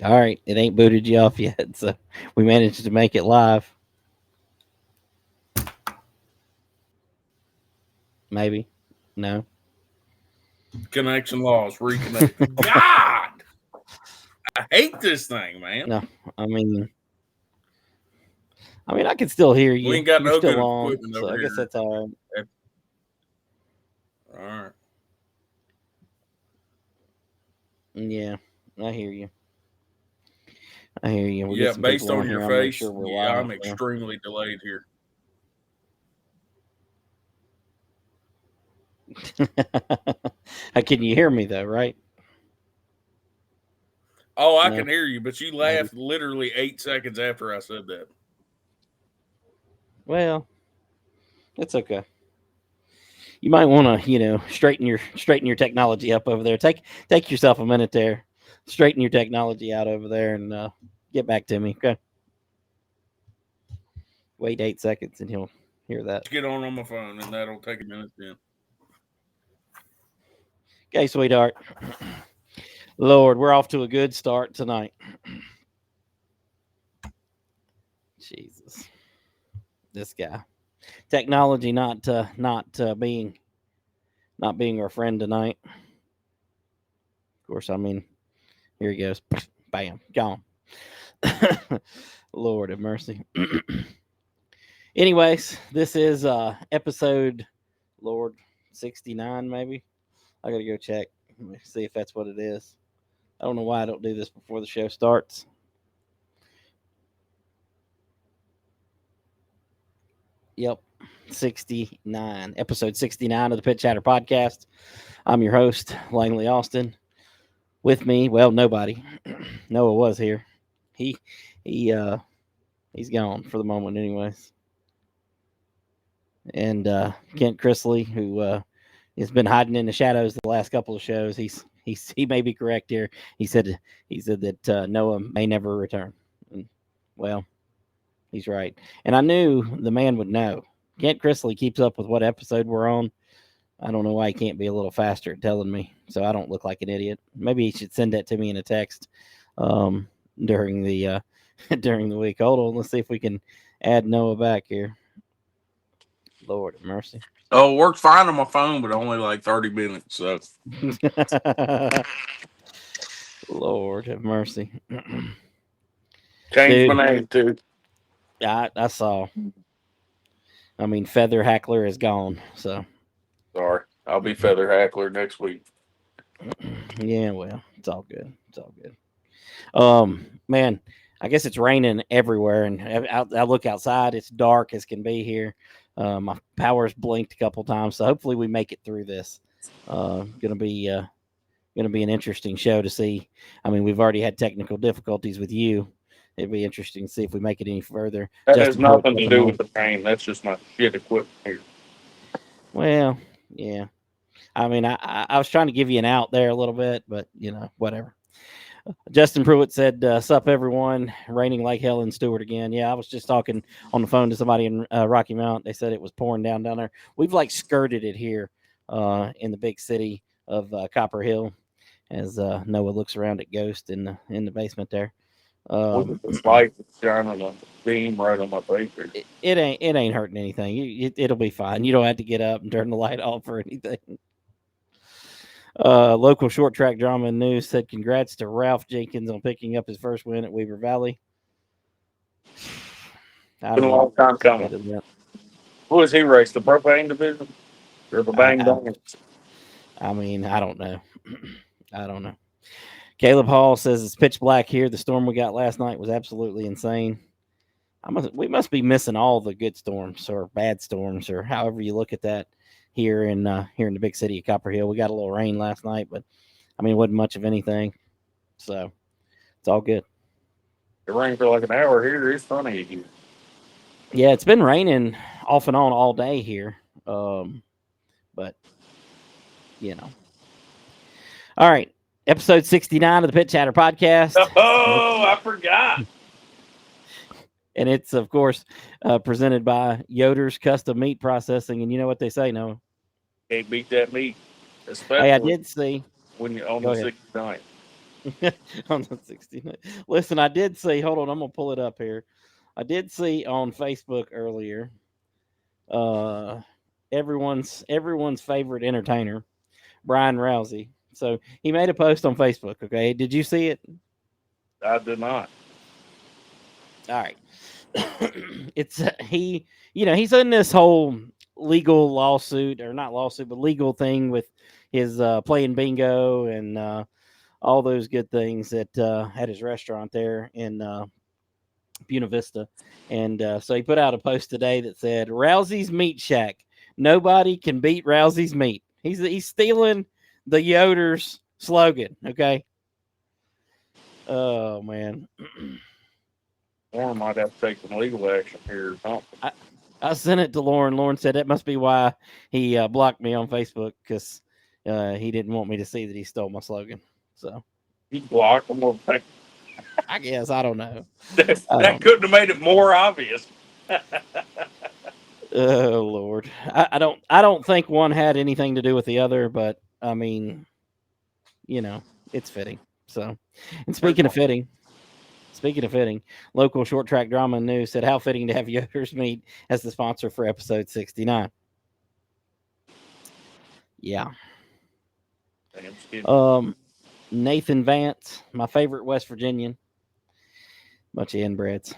All right, it ain't booted you off yet, so we managed to make it live. Maybe, no. Connection lost. Reconnect. God, I hate this thing, man. No, I mean, I can still hear We you. ain't got You're no still good on, equipment so over I guess here. that's all right. All right. Yeah, I hear you. I hear you. We'll get Yeah, some based people on on your here. I'll make face, sure we're yeah, live. I'm So. extremely delayed here. Can you hear me though? Right? Oh, I can No, hear you, but you maybe. laughed literally 8 seconds after I said that. Well, it's okay. You might want to, straighten your technology up over there. Take yourself a minute there, straighten your technology out over there, and get back to me. Okay. Wait 8 seconds, and he'll hear that. Get on my phone, and that'll take a minute then. Okay, sweetheart. Lord, we're off to a good start tonight. Jesus, this guy. Technology not being our friend tonight. Of course, here he goes. Bam, gone. Lord have mercy. Anyways, this is episode Lord 69 maybe. I gotta go check. Let me see if that's what it is. I don't know why I don't do this before the show starts. Yep. 69. Episode 69 of the Pit Chatter Podcast. I'm your host, Langley Austin. With me, well, nobody. Noah was here. He he he's gone for the moment anyways. And Kent Chrisley, who has been hiding in the shadows the last couple of shows. He may be correct here. He said that Noah may never return. And, well, he's right. And I knew the man would know. Kent Chrisley keeps up with what episode we're on. I don't know why he can't be a little faster at telling me, so I don't look like an idiot. Maybe he should send that to me in a text during the during the week. Hold on, let's see if we can add Noah back here. Lord have mercy. Oh, it worked fine on my phone, but only like 30 minutes. So Lord have mercy. changed my Dude, name too. I saw. Feather Hackler is gone. So, Sorry, I'll be Feather Hackler next week. yeah, well, it's all good. It's all good. Man, I guess it's raining everywhere, and I look outside. It's dark as can be here. My power's blinked a couple times, so hopefully we make it through this. Gonna be an interesting show to see. We've already had technical difficulties with you. It'd be interesting to see if we make it any further. That has Justin Pruitt nothing to jumping do with on. the pain. That's just my shit equipment here. Well, yeah. I was trying to give you an out there a little bit, but whatever. Justin Pruitt said, "Sup everyone, raining like hell in Stewart again." Yeah, I was just talking on the phone to somebody in Rocky Mount. They said it was pouring down there. We've like skirted it here in the big city of Copper Hill, as Noah looks around at Ghost in the basement there. Look at this light that's shining a beam right on my face here. It ain't hurting anything. It'll be fine. You don't have to get up and turn the light off or anything. Local short track drama news said congrats to Ralph Jenkins on picking up his first win at Weaver Valley. I Been don't a know. long time coming. Who is he race? The propane division or the bang I, bang? I don't know. I don't know. Caleb Hall says it's pitch black here. The storm we got last night was absolutely insane. We must be missing all the good storms or bad storms or however you look at that here in the big city of Copper Hill. We got a little rain last night, but it wasn't much of anything. So it's all good. It rained for like an hour here. It's funny here. Yeah, it's been raining off and on all day here. But All right. Episode 69 of the Pit Chatter Podcast. Oh, I forgot. And it's, of course, presented by Yoder's Custom Meat Processing. And you know what they say, Noah? Can't beat that meat, Hey, I especially did see. when you're on Go the ahead. 69th. On the 69. Listen, I did see. Hold on, I'm gonna pull it up here. I did see on Facebook earlier. Uh, everyone's favorite entertainer, Brian Rousey. So he made a post on Facebook. Okay, did you see it? I did not. All right. It's he. He's in this whole legal lawsuit, or not lawsuit, but legal thing with his playing bingo and all those good things at his restaurant there in Buena Vista. And so he put out a post today that said, "Rousey's Meat Shack. Nobody can beat Rousey's meat." He's stealing the Yoder's slogan. Okay. Oh man. Warren might have to take some legal action here or something. I sent it to Lauren. Lauren said that must be why he blocked me on Facebook, because he didn't want me to see that he stole my slogan. So He blocked them. Well, I guess I don't know. that couldn't have made it more obvious. Oh Lord, I don't think one had anything to do with the other, but I mean, it's fitting. So, and speaking of fitting, local short track drama news said how fitting to have Yoder's Meat as the sponsor for episode 69. Yeah. Nathan Vance, my favorite West Virginian, bunch of inbreds.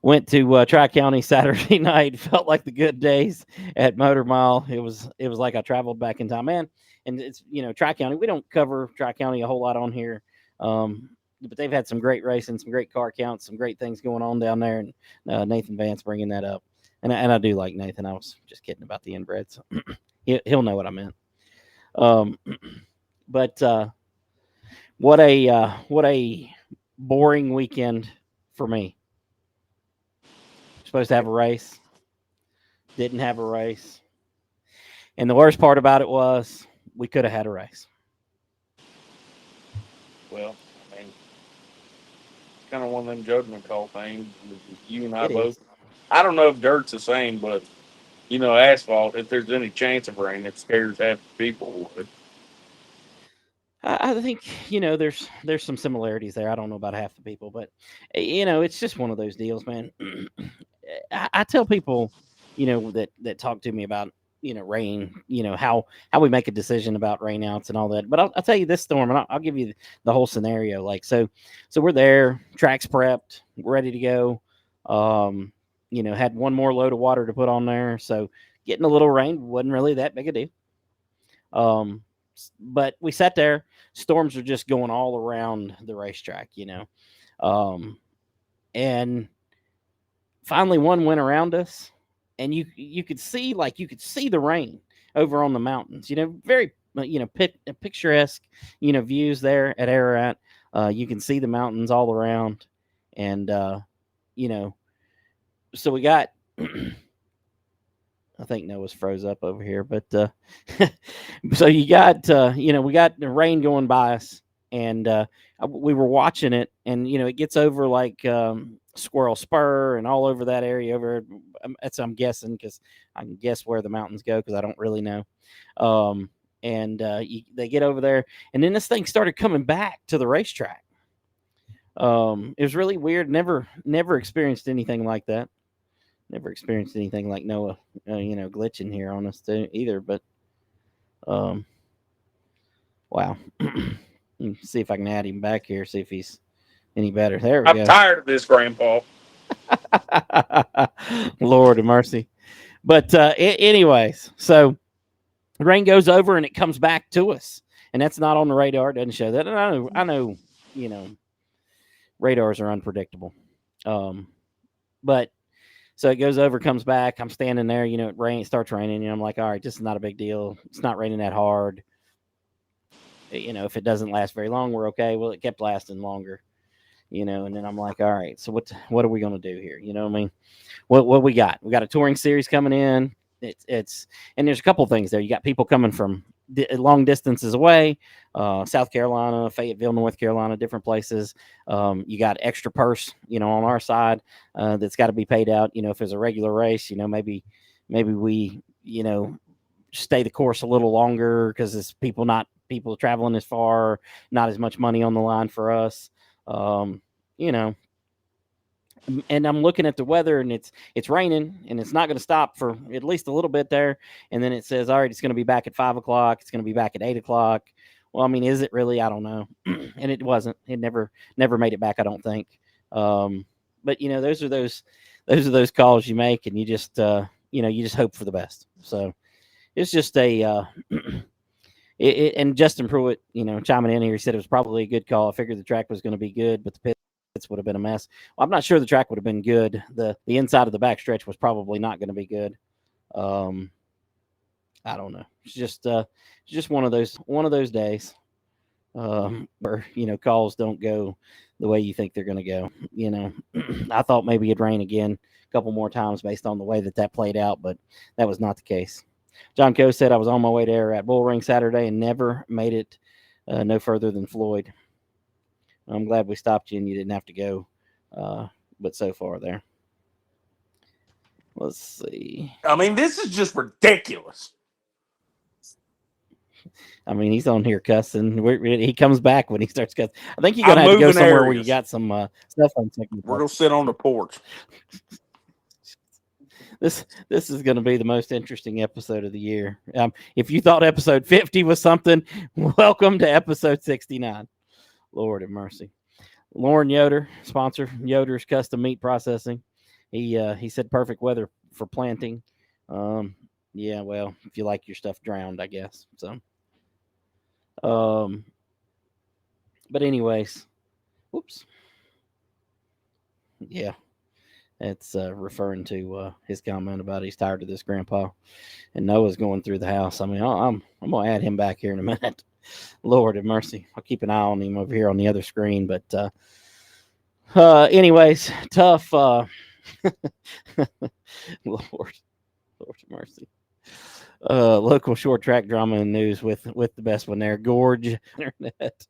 Went to Tri County Saturday night. Felt like the good days at Motor Mile. It was like I traveled back in time, man. And it's Tri County. We don't cover Tri County a whole lot on here, but they've had some great racing, some great car counts, some great things going on down there. And Nathan Vance bringing that up, and I do like Nathan. I was just kidding about the inbreds. He'll know what I meant. But what a boring weekend for me. Supposed to have a race, didn't have a race, and the worst part about it was we could have had a race. Well, I mean, it's kind of one of them judgment call things. You and I It both. is. I don't know if dirt's the same, but asphalt. If there's any chance of rain, it scares half the people. I think there's some similarities there. I don't know about half the people, but it's just one of those deals, man. I tell people, that talk to me about rain, how we make a decision about rainouts and all that. But I'll tell you this storm, and I'll give you the whole scenario. Like so we're there, tracks prepped, ready to go. Had one more load of water to put on there, so getting a little rain wasn't really that big a deal. But we sat there. Storms are just going all around the racetrack, and finally one went around us, and you could see the rain over on the mountains. Very picturesque views there at Ararat. You can see the mountains all around, and so we got. I think Noah's froze up over here, but so you got we got the rain going by us, and we were watching it, and it gets over like Squirrel Spur and all over that area over. That's I'm guessing, because I can guess where the mountains go because I don't really know. And they get over there, and then this thing started coming back to the racetrack. It was really weird. Never experienced anything like that. Never experienced anything like Noah, glitching here on us too either. But, wow. See if I can add him back here. See if he's any better. There we go. I'm tired of this, Grandpa. Lord of mercy. But anyways, so the rain goes over and it comes back to us, and that's not on the radar. It doesn't show that. And I know, radars are unpredictable. But. So it goes over, comes back. I'm standing there, it starts raining. I'm like, all right, this is not a big deal. It's not raining that hard. If it doesn't last very long, we're okay. Well, it kept lasting longer, and then I'm like, all right, so what are we going to do here? You know what I mean? What we got? We got a touring series coming in. It's and there's a couple things there. You got people coming from long distances away, South Carolina, Fayetteville, North Carolina, different places. You got extra purse, on our side that's got to be paid out. If there's a regular race, maybe we, stay the course a little longer because it's people not people traveling as far, not as much money on the line for us. You know, and I'm looking at the weather, and it's raining, and it's not going to stop for at least a little bit there. And then it says, all right, it's going to be back at 5 o'clock. It's going to be back at 8 o'clock. Well, I mean, is it really? I don't know. And it wasn't. It never made it back, I don't think. But those are those calls you make, and you just you just hope for the best. So it's just a. And Justin Pruitt, chiming in here, he said it was probably a good call. I figured the track was going to be good, but the pits would have been a mess. Well, I'm not sure the track would have been good. The inside of the backstretch was probably not going to be good. I don't know. It's just one of those days where calls don't go the way you think they're going to go. I thought maybe it'd rain again a couple more times based on the way that played out, but that was not the case. John Coe said I was on my way to Ararat Bull Ring Saturday and never made it no further than Floyd. I'm glad we stopped you and you didn't have to go, but so far there. Let's see. I mean, this is just ridiculous. I mean, he's on here cussing. He comes back when he starts cussing. I think you're going to have to go somewhere where you got some stuff on. We're going to sit on the porch. This is going to be the most interesting episode of the year. If you thought episode 50 was something, welcome to episode 69. Lord have mercy. Lauren Yoder, sponsor, Yoder's Custom Meat Processing. He said perfect weather for planting. Yeah, well, if you like your stuff drowned, I guess. So, but anyways, whoops. Yeah. It's referring to his comment about he's tired of this grandpa, and Noah's going through the house. I mean, I'm gonna add him back here in a minute. Lord have mercy. I'll keep an eye on him over here on the other screen. But anyways, tough. Lord have mercy. Local short track drama and news with the best one there. Gorge Internet.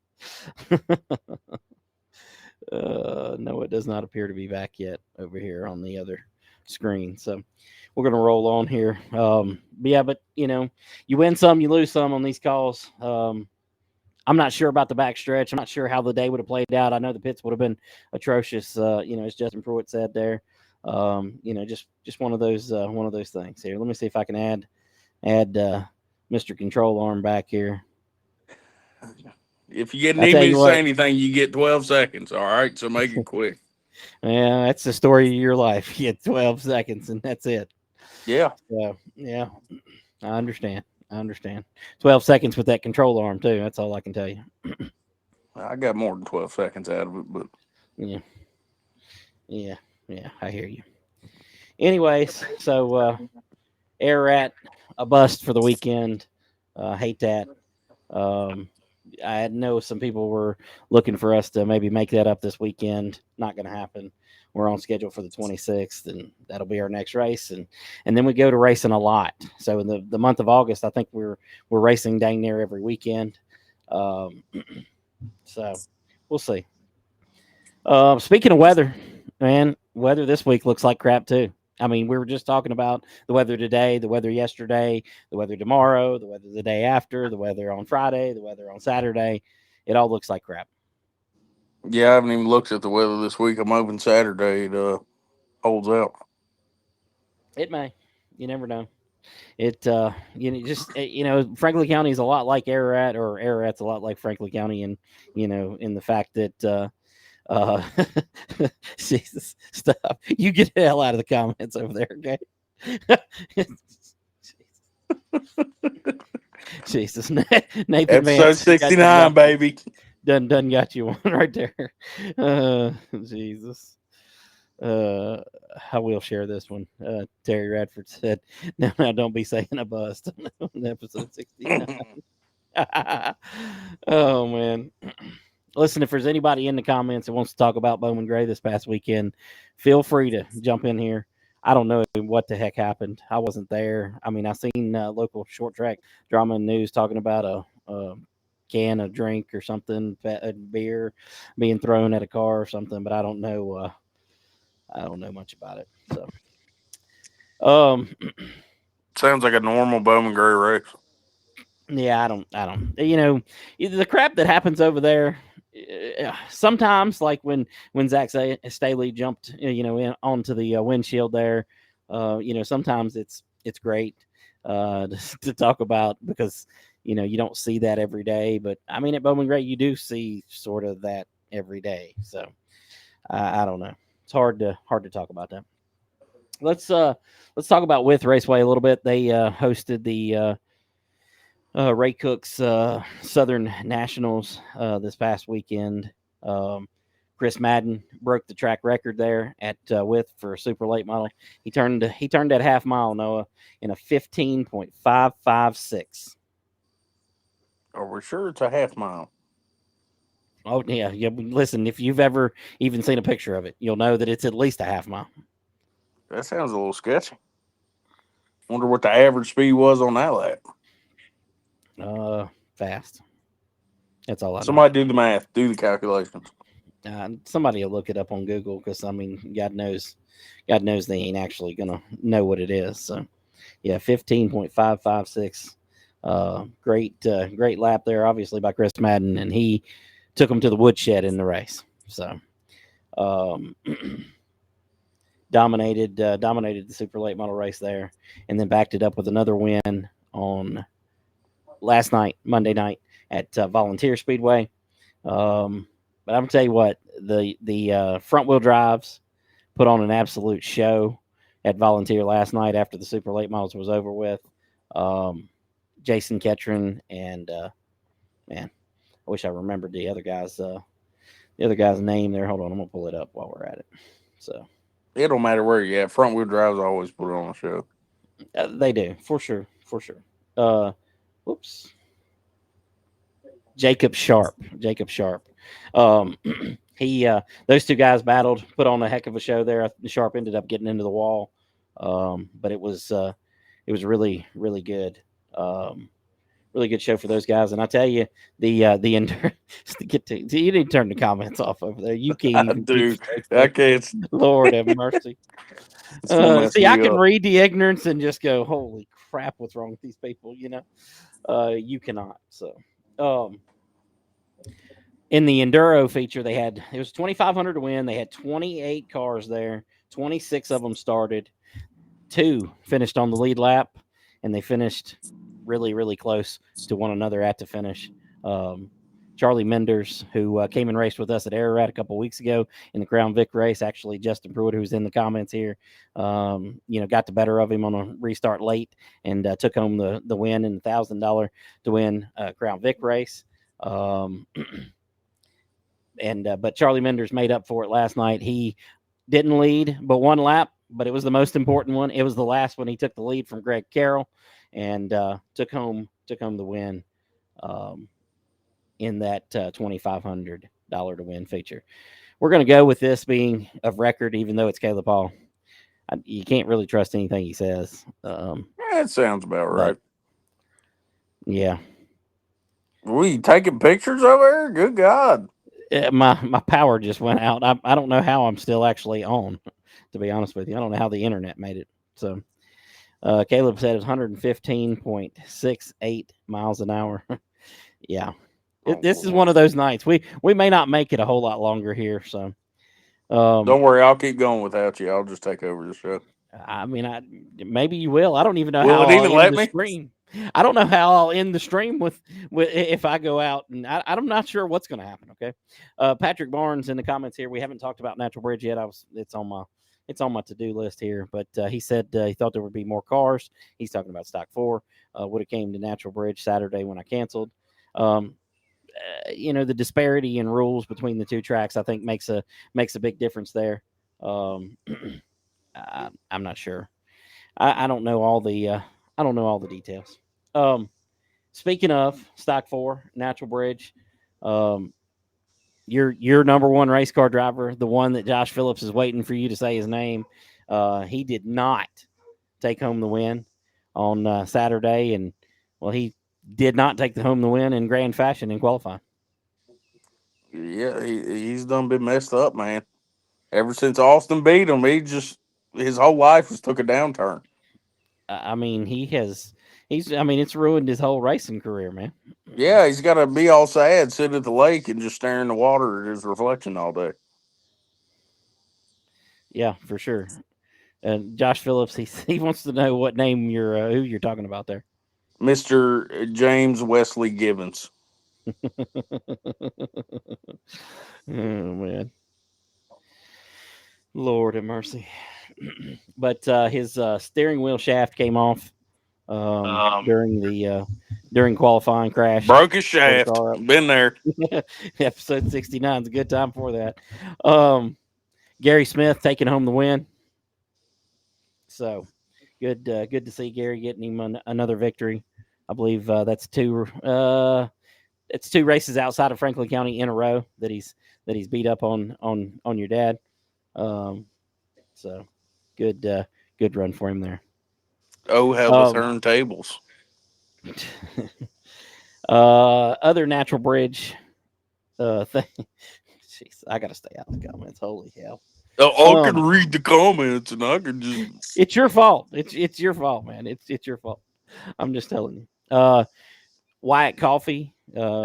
No, it does not appear to be back yet over here on the other screen. So we're going to roll on here. But you win some, you lose some on these calls. I'm not sure about the backstretch. I'm not sure how the day would have played out. I know the pits would have been atrocious. As Justin Pruitt said there. Just one of those things here. Let me see if I can add Mr. Control Arm back here. If you need me to say anything, you get 12 seconds. All right, so make it quick. Yeah, that's the story of your life. You get 12 seconds, and that's it. Yeah. So, yeah, I understand. 12 seconds with that control arm, too. That's all I can tell you. I got more than 12 seconds out of it, but... Yeah, I hear you. Anyways, so Ararat, a bust for the weekend. Hate that. I know some people were looking for us to maybe make that up this weekend. Not going to happen. We're on schedule for the 26th, and that'll be our next race. And then we go to racing a lot. So in the month of August, I think we're racing dang near every weekend. So we'll see. Speaking of weather, man, weather this week looks like crap too. I mean, we were just talking about the weather today, the weather yesterday, the weather tomorrow, the weather the day after, the weather on Friday, the weather on Saturday. It all looks like crap. Yeah, I haven't even looked at the weather this week. I'm hoping Saturday it holds out. It may. You never know. Franklin County is a lot like Ararat, or Ararat's a lot like Franklin County, and in the fact that Jesus, stop. You get the hell out of the comments over there, okay? Jesus. Nathan Episode Vance, 69, baby. Done got you one right there. Jesus. I will share this one. Terry Radford said, "No, don't be saying a bust." On episode 69. Oh man. Listen, if there's anybody in the comments that wants to talk about Bowman Gray this past weekend, feel free to jump in here. I don't know what the heck happened. I wasn't there. I mean, I seen local short track drama and news talking about a can of drink or something, a beer being thrown at a car or something, but I don't know. I don't know much about it. So, sounds like a normal Bowman Gray race. Yeah, I don't. The crap that happens over there. Sometimes, like when Staley jumped, onto the windshield there. Sometimes it's great to talk about because you don't see that every day. But I mean, at Bowman Gray, you do see sort of that every day. So I don't know. It's hard to talk about that. Let's talk about With Raceway a little bit. They hosted the Ray Cook's Southern Nationals this past weekend. Um, Chris Madden broke the track record there at With for a super late model. He turned that half mile, Noah, in a 15.556. Are we sure it's a half mile? Oh yeah. Listen, if you've ever even seen a picture of it, you'll know that it's at least a half mile. That sounds a little sketchy. Wonder what the average speed was on that lap. Fast. That's all I know. Somebody do the math, do the calculations. Somebody will look it up on Google because I mean, God knows they ain't actually gonna know what it is. So, yeah, 15.556. Great lap there, obviously by Chris Madden, and he took him to the woodshed in the race. So, um, dominated the super late model race there, and then backed it up with another win on last night, Monday night at Volunteer Speedway. But I'm gonna tell you what, the front wheel drives put on an absolute show at Volunteer last night after the super late models was over with. Jason Ketron and man, I wish I remembered the other guy's name there. Hold on, I'm gonna pull it up while we're at it. So It don't matter where you're at. Front wheel drives always put it on a show. they do for sure. Whoops. Jacob Sharp. Um, he those two guys battled, put on a heck of a show there. Sharp ended up getting into the wall, but it was really good. Really good show for those guys. And I tell you, the endurance to get to you need to turn the comments off over there. You can't even Dude, I can't. Lord have mercy. It's gonna mess See, me I can up. read the ignorance and just go, "Holy crap, what's wrong with these people?" You cannot. So, in the enduro feature, it was 2,500 to win. They had 28 cars there. 26 of them started. 2 finished on the lead lap, and they finished really close to one another at the finish. Charlie Menders, who came and raced with us at Ararat a couple weeks ago in the Crown Vic race. Actually, Justin Pruitt, who's in the comments here, got the better of him on a restart late and took home the win in the $1,000 to win Crown Vic race. But Charlie Menders made up for it last night. He didn't lead but one lap, but it was the most important one. It was the last one. He took the lead from Greg Carroll and took home the win in that $2,500 to win feature. We're going to go with this being of record, even though it's Caleb Hall. You can't really trust anything he says. That sounds about right. Yeah. Were you taking pictures of her? Good God. My power just went out. I don't know how I'm still actually on, to be honest with you. I don't know how the internet made it. So Caleb said it was 115.68 miles an hour. Yeah. This is one of those nights. We may not make it a whole lot longer here. So don't worry, I'll keep going without you. I'll just take over the show. I mean, maybe you will. I don't even know Will how it even I'll let end the me? stream. I don't know how I'll end the stream with if I go out, and I'm not sure what's going to happen. Okay, Patrick Barnes in the comments here. We haven't talked about Natural Bridge yet. It's on my to-do list here, but he said he thought there would be more cars. He's talking about Stock 4. Would have came to Natural Bridge Saturday when I canceled. The disparity in rules between the two tracks, I think, makes a big difference there. I'm not sure. I don't know all the details. Speaking of Stock 4, Natural Bridge, your number one race car driver, the one that Josh Phillips is waiting for you to say his name, he did not take home the win on Saturday, and he did not take home the win in grand fashion in qualifying. Yeah, he's done been messed up, man. Ever since Austin beat him, his whole life has took a downturn. I mean, he has I mean, it's ruined his whole racing career, man. Yeah, he's got to be all sad, sit at the lake and just stare in the water at his reflection all day. Yeah, for sure. And Josh Phillips, he wants to know what name who you're talking about there. Mr. James Wesley Gibbons. Oh man, Lord have mercy. But his steering wheel shaft came off during the during qualifying crash. Broke his Pulled the shaft. car up. Been there. Episode 69 is a good time for that. Gary Smith taking home the win. So good to see Gary getting him another victory. I believe that's two. It's two races outside of Franklin County in a row that he's beat up on your dad. So good run for him there. Oh, how the turntables. Other natural bridge thing. Jeez, I gotta stay out of the comments. Holy hell! I can read the comments and I can just. It's your fault. It's your fault, man. It's your fault. I'm just telling you. Wyatt Coffee. All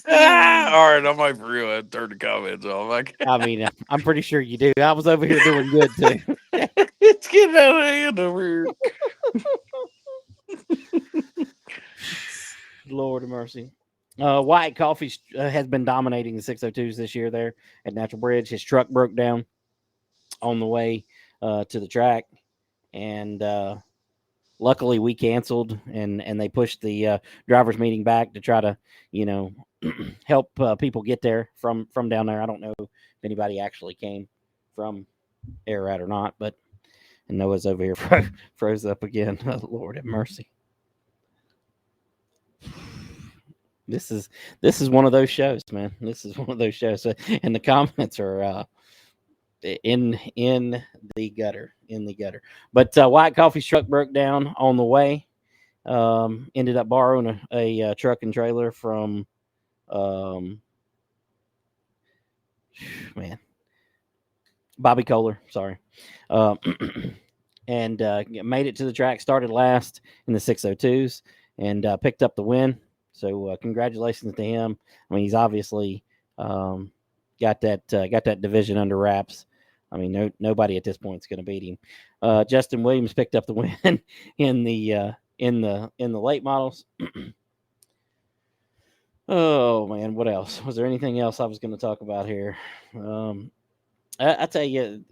right, I might for real turn the comments off. I mean, I'm pretty sure you do. I was over here doing good too. It's getting out of hand over here. Lord of mercy. Wyatt Coffee has been dominating the 602s this year there at Natural Bridge. His truck broke down on the way to the track, and luckily we canceled and they pushed the drivers meeting back to try to help people get there from down there. I don't know if anybody actually came from Ararat or not, but and Noah's over here froze up again. Oh, Lord have mercy. This is one of those shows, man. This is one of those shows, and the comments are in the gutter, But White Coffee's truck broke down on the way. Ended up borrowing a truck and trailer from, Bobby Kohler. Sorry, and made it to the track. Started last in the 602s and picked up the win. So congratulations to him. I mean, he's obviously got that division under wraps. I mean, nobody at this point is going to beat him. Justin Williams picked up the win in the late models. Oh man, what else? Was there anything else I was going to talk about here? I tell you,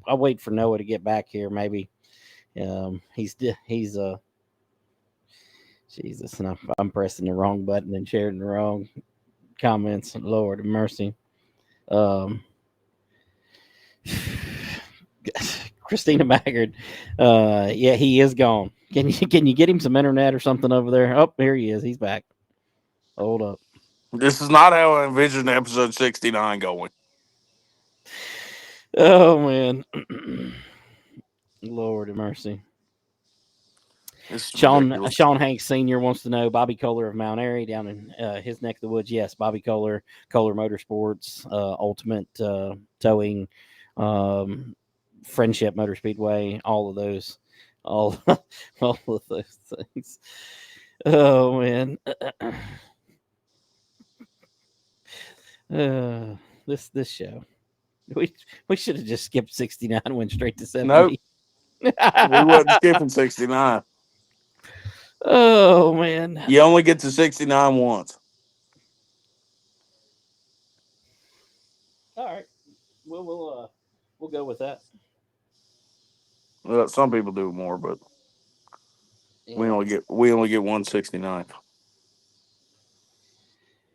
I'll wait for Noah to get back here. Maybe he's Jesus, and I'm pressing the wrong button and sharing the wrong comments. Lord of mercy. Christina Maggard. Yeah, he is gone. Can you get him some internet or something over there? Oh, here he is. He's back. Hold up. This is not how I envisioned episode 69 going. Oh man. Lord of mercy. Sean Hanks Sr. wants to know Bobby Kohler of Mount Airy down in his neck of the woods. Yes, Bobby Kohler Motorsports, Ultimate Towing, Friendship Motor Speedway, all of those things. Oh man. This show. We should have just skipped 69 and went straight to 70. Nope. We wasn't skipping 69. Oh man. You only get to 69 once. All right. We'll go with that. Well, some people do more, but we only get 169.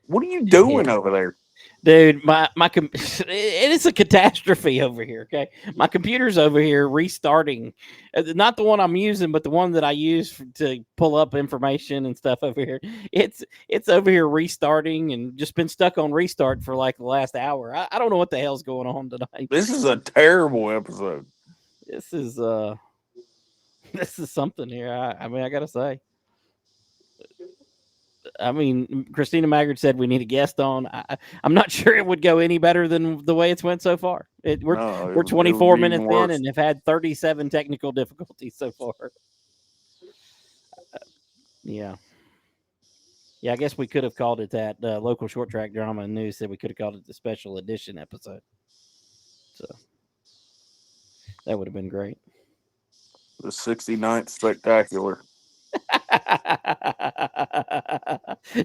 What are you doing over there? Dude, it is a catastrophe over here. Okay, my computer's over here restarting, not the one I'm using, but the one that I use to pull up information and stuff over here. It's over here restarting and just been stuck on restart for like the last hour. I don't know what the hell's going on tonight. This is a terrible episode. This is something here. I mean, I gotta say. I mean, Christina Maggard said we need a guest on. I'm not sure it would go any better than the way it's went so far. No, We're it would 24 be even minutes in worse. and have had 37 technical difficulties so far. Yeah. Yeah, I guess we could have called it that. Local short track drama and news said we could have called it the special edition episode. So that would have been great. The 69th spectacular.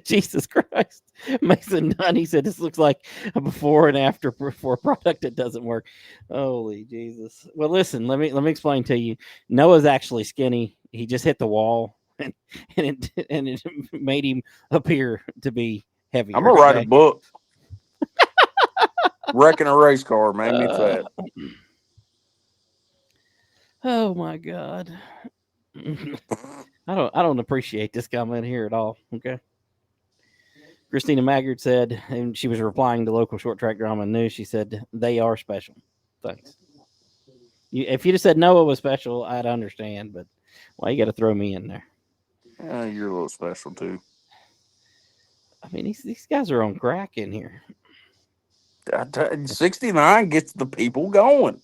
Jesus Christ. Mason Dunn, he said this looks like a before and after for a product that doesn't work. Holy Jesus. Well, listen, let me explain to you. Noah's actually skinny. He just hit the wall and it made him appear to be heavier. I'm gonna write a Okay? book. Wrecking a race car made me fat. Oh my God. I don't appreciate this comment here at all. Okay. Christina Maggard said, and she was replying to local short track drama news. She said they are special. Thanks. If you just said Noah was special, I'd understand. But why you got to throw me in there? Yeah, you're a little special too. I mean, these guys are on crack in here. 69 gets the people going.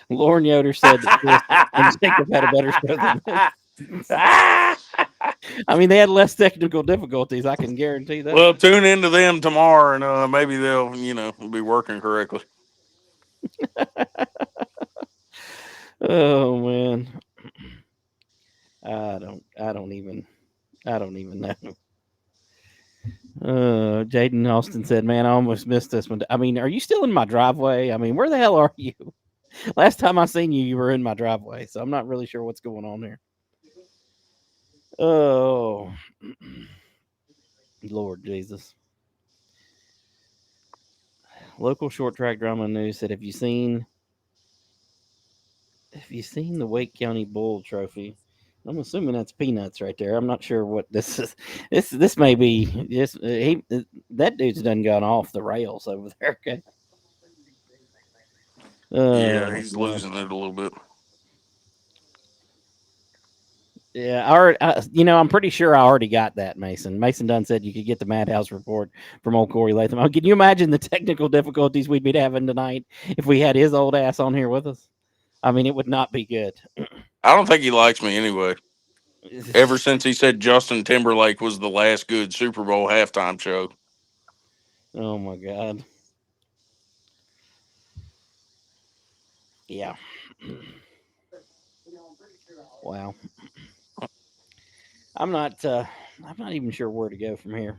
Lauren Yoder said that Chris and Jacob had a better show than this. I mean, they had less technical difficulties. I can guarantee that. Well, tune into them tomorrow, and maybe they'll, be working correctly. Oh man, I don't even know. Jaden Austin said, "Man, I almost missed this one. I mean, are you still in my driveway? I mean, where the hell are you? Last time I seen you, you were in my driveway, so I'm not really sure what's going on here." Oh, Lord Jesus. Local short track drama news said, Have you seen the Wake County Bull Trophy? I'm assuming that's peanuts right there. I'm not sure what this is. This may be that dude's done gone off the rails over there. Okay. Yeah, he's losing it a little bit. Yeah, I'm pretty sure I already got that, Mason. Mason Dunn said you could get the Madhouse report from old Corey Latham. Oh, can you imagine the technical difficulties we'd be having tonight if we had his old ass on here with us? I mean, it would not be good. I don't think he likes me anyway. Ever since he said Justin Timberlake was the last good Super Bowl halftime show. Oh my God. Yeah. Wow. I'm not even sure where to go from here.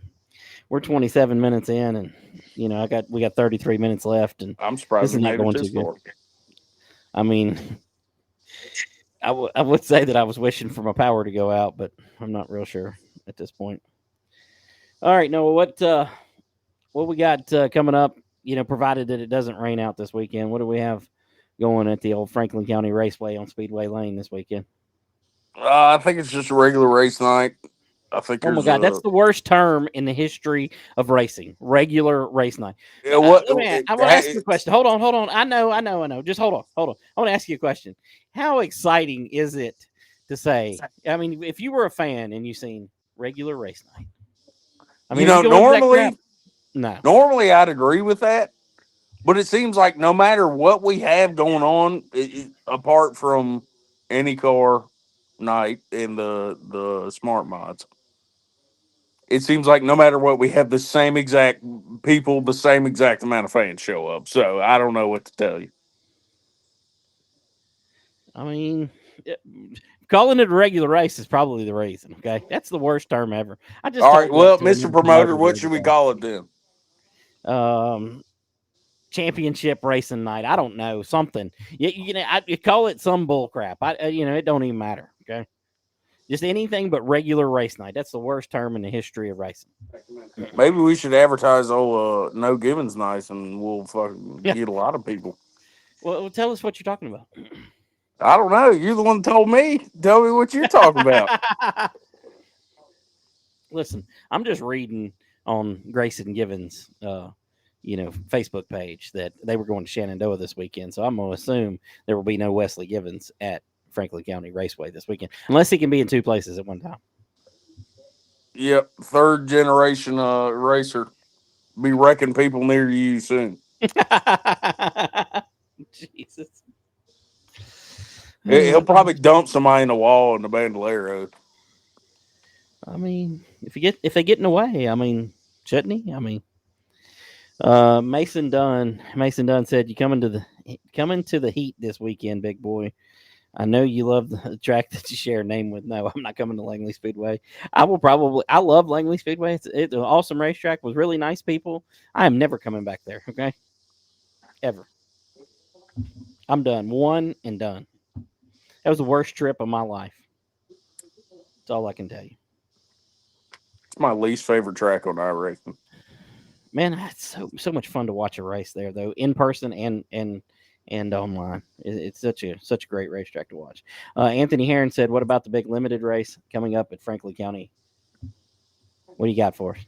We're 27 minutes in, and we got 33 minutes left, and I'm surprised this is we not made it going this too far. good. I mean, I would say that I was wishing for my power to go out, but I'm not real sure at this point. All right, Noah, what we got coming up? Provided that it doesn't rain out this weekend, what do we have going at the old Franklin County Raceway on Speedway Lane this weekend? I think it's just a regular race night. I think Oh my God, that's the worst term in the history of racing. Regular race night. I want to ask you a question. Hold on. I know. Just hold on. I want to ask you a question. How exciting is it to say? I mean, if you were a fan and you seen regular race night, I mean, normally I'd agree with that, but it seems like no matter what we have going on, apart from any car night and the smart mods, it seems like no matter what, we have the same exact people, the same exact amount of fans show up. So I don't know what to tell you. I mean, calling it a regular race is probably the reason. Okay, that's the worst term ever. I just all right. Well, Mr. Promoter, what should we call it then? Championship racing night. I don't know, something. You call it some bull crap. It don't even matter. Okay. Just anything but regular race night. That's the worst term in the history of racing. Maybe we should advertise No Givens nights, and we'll fucking get a lot of people. Well, tell us what you're talking about. I don't know. You're the one that told me. Tell me what you're talking about. Listen, I'm just reading on Grayson Givens' Facebook page that they were going to Shenandoah this weekend. So I'm going to assume there will be no Wesley Givens at Franklin County Raceway this weekend, unless he can be in two places at one time. Yep, third generation racer. Be wrecking people near you soon. Jesus. He'll probably dump somebody in the wall in the Bandolero. I mean, if they get in the way, I mean, shouldn't he? I mean, Mason Dunn said, "You coming to the heat this weekend, big boy. I know you love the track that you share a name with. No, I'm not coming to Langley Speedway. I love Langley Speedway. It's an awesome racetrack with really nice people. I am never coming back there. Okay, ever. I'm done. One and done. That was the worst trip of my life. That's all I can tell you. It's my least favorite track on iRacing. Man, it's so much fun to watch a race there though, in person and online. It's such a great racetrack to watch. Anthony Heron said, "What about the big limited race coming up at Franklin County? What do you got for us?"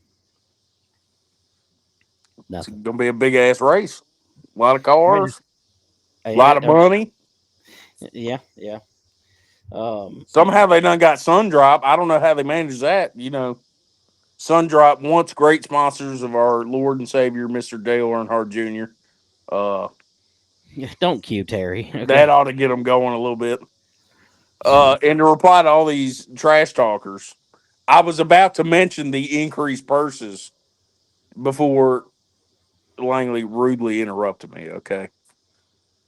It's Nothing. gonna be a big ass race. A lot of Right. cars, a lot of Okay. money. Yeah, yeah. Um, Somehow they done got Sun Drop. I don't know how they managed that. Sun Drop, once great sponsors of our Lord and Savior, Mr. Dale Earnhardt Jr. Uh, don't cue Terry. that Okay. ought to get them going a little bit. And to reply to all these trash talkers, I was about to mention the increased purses before Langley rudely interrupted me. Okay,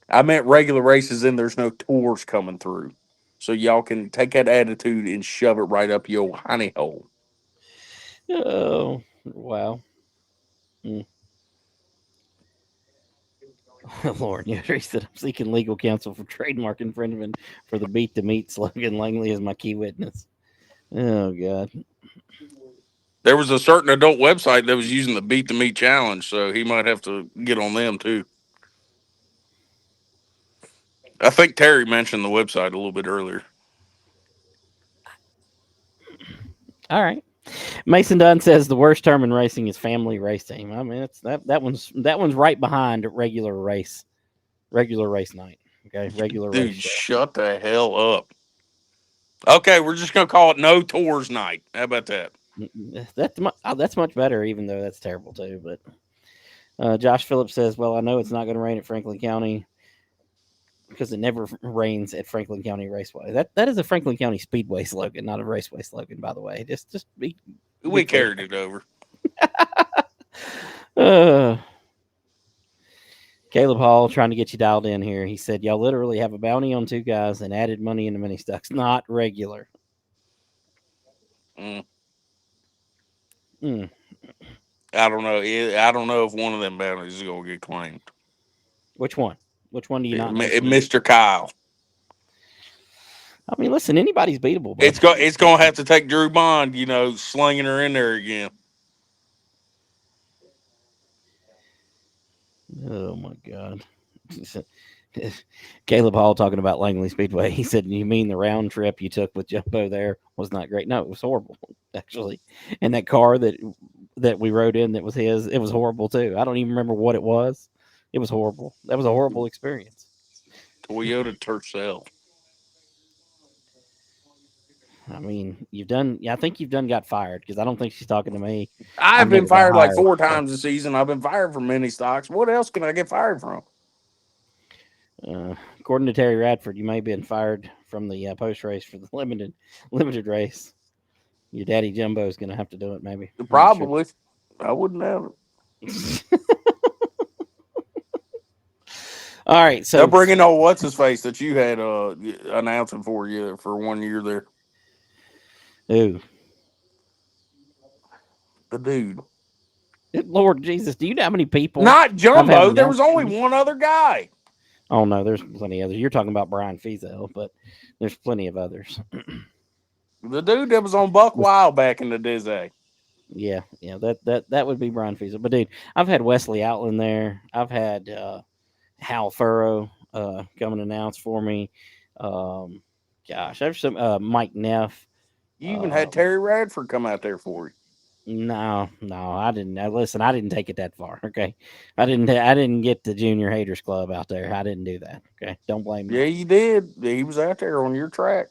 I meant regular races, and there's no tours coming through, so y'all can take that attitude and shove it right up your honey hole. Oh wow. Mm. Lord, yeah, he said, "I'm seeking legal counsel for trademark infringement for the beat the meat slogan. Langley is my key witness." Oh God. There was a certain adult website that was using the Beat the Meat challenge, so he might have to get on them too. I think Terry mentioned the website a little bit earlier. All right. Mason Dunn says the worst term in racing is family race team. I mean, it's that one's right behind regular race night. Okay, regular race Dude, show. shut the hell up. Okay, we're just gonna call it No Tours Night. How about that? That's much better, even though that's terrible too. But Josh Phillips says, "Well, I know it's not going to rain at Franklin County because it never rains at Franklin County Raceway. That is a Franklin County Speedway slogan, not a raceway slogan, by the way. Just be We clear." carried it over. Uh, Caleb Hall trying to get you dialed in here. He said, "Y'all literally have a bounty on two guys and added money into mini stocks, not regular." Mm, Mm. I don't know. I don't know if one of them bounties is gonna get claimed. Which one? Which one do you not know is going to get? Mr. Kyle. I mean, listen, anybody's beatable, bud. It's gonna have to take Drew Bond, slinging her in there again. Oh my God. Caleb Hall talking about Langley Speedway. He said, "You mean the round trip you took with Jumbo there was not great?" No, it was horrible, actually. And that car that we rode in that was his, it was horrible too. I don't even remember what it was. It was horrible. That was a horrible experience. Toyota Tercel. I mean, you've done. Yeah, I think you've done got fired because I don't think she's talking to me. I've I've been never got fired like hired. four So, times this season. I've been fired from many stocks. What else can I get fired from? according to Terry Radford, you may have been fired from the post race for the limited race. Your daddy Jumbo is going to have to do it. Maybe I'm not sure. Probably. I wouldn't have it. All right, They'll so bring in old what's his face that you had announcing for you for 1 year there. ooh, The dude. Lord Jesus, do you know how many people Not I've had Jumbo. There was announced for only me? one other guy. Oh no, there's plenty others. You're talking about Brian Fizel, but there's plenty of others. The dude that was on Buck Wild back in the day. Yeah, that would be Brian Fizel. But dude, I've had Wesley Outland there. I've had Hal Furrow come and announce for me. Um, gosh, there's some Mike Neff. You even had Um, Terry Radford come out there for you. no, I didn't. Listen, I didn't take it that far. Okay, I didn't get the Junior Haters Club out there. I didn't do that. Okay, don't blame Yeah, me. you did. He was out there on your track.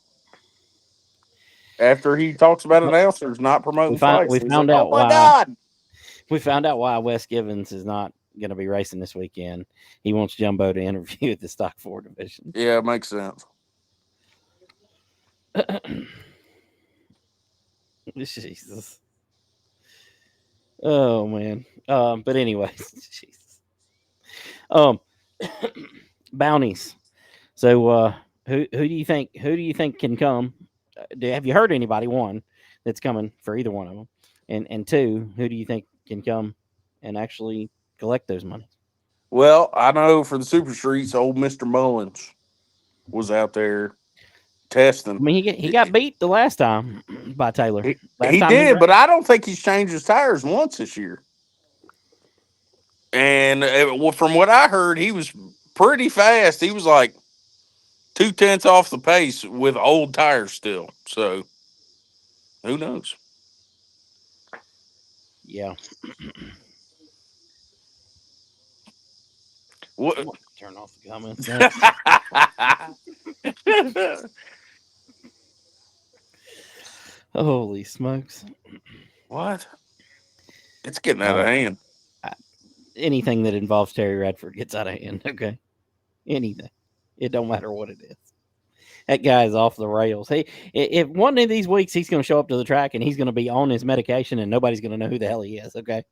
After he talks about announcers not promoting fights, we he's like, found "Oh out my why god!" Wes Givens is not going to be racing this weekend. He wants Jumbo to interview the Stock 4 division. Yeah, it makes sense. Jesus. Oh man. But anyways, Jesus. Um, bounties. So, who do you think can come? Have you heard anybody one that's coming for either one of them? And two, who do you think can come and actually collect those money? Well, I know for the Super Streets, old Mister Mullins was out there I testing. mean, he got beat the last time by Taylor. Last He time he did, but raced. I don't think he's changed his tires once this year. And well, from what I heard, he was pretty fast. He was like 2/10 off the pace with old tires still. So who knows? Yeah. I'm What? gonna turn off the comments now. Holy smokes! What? It's getting out of Uh, hand. anything that involves Terry Radford gets out of hand. Okay, anything. It don't matter what it is. That guy is off the rails. If one of these weeks he's going to show up to the track and he's going to be on his medication and nobody's going to know who the hell he is. Okay.